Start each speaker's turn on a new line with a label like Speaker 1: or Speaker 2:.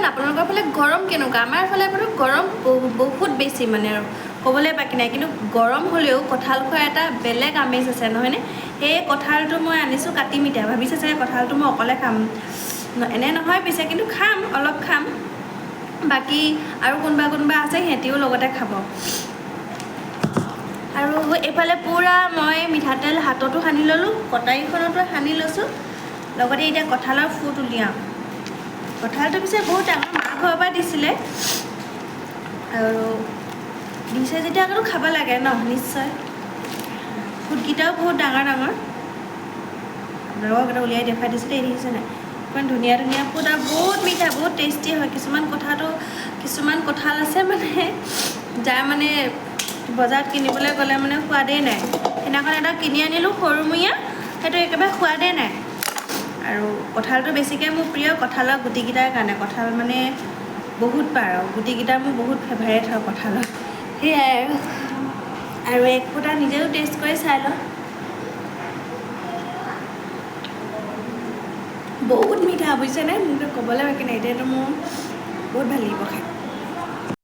Speaker 1: আপোনালোকৰ ফালে গৰম কেনেকুৱা আমাৰ ফালে বাৰু গৰম বহুত বেছি মানে আৰু ক'বলৈ বাকী নাই কিন্তু গৰম হ'লেও কঁঠাল খোৱাৰ এটা বেলেগ আমেজ আছে নহয়নে সেই কঁঠালটো মই আনিছোঁ কাটি মিঠা ভাবিছে চাগে কঁঠালটো মই অকলে খাম এনে নহয় পিছে কিন্তু খাম অলপ খাম বাকী আৰু কোনোবা আছে সিহঁতিও লগতে খাব আৰু এইফালে পূৰা মই মিঠাতেল হাততো সানি ল'লোঁ কটাৰীখনতো সানি লৈছোঁ লগতে এতিয়া কঁঠালৰ ফুট উলিয়াওঁ কঁঠালটো পিছে বহুত ডাঙৰ মা ঘৰৰ পৰা দিছিলে আৰু দিছে যেতিয়া আকৌ খাব লাগে ন নিশ্চয় ফুটকেইটাও বহুত ডাঙৰ আপোনালোকক এটা উলিয়াই দেখাই দিছিলে এই দেখিছে নাই ইমান ধুনীয়া ফুট আৰু বহুত মিঠা বহুত টেষ্টি হয় কিছুমান কঁঠাল আছে মানে যাৰ মানে বজাৰত কিনিবলৈ গ'লে মানে সোৱাদেই নাই সেইদিনাখন এটা কিনি আনিলোঁ সৰুমূৰীয়া সেইটো একেবাৰে সোৱাদেই নাই আৰু কঁঠালটো বেছিকৈ মোৰ প্ৰিয় কঁঠালৰ গুটিকেইটাৰ কাৰণে কঁঠাল মানে বহুত পাৰ গুটিকেইটা মোৰ বহুত ফেভাৰেট হয় কঁঠালৰ সেয়াই আৰু এক ফুটা নিজেও টেষ্ট কৰি চাই লওঁ বহুত মিঠা বুজিছেনে মোকতো ক'বলৈ বাকী নাই এতিয়াতো মোৰ বহুত ভাল লাগিব খাই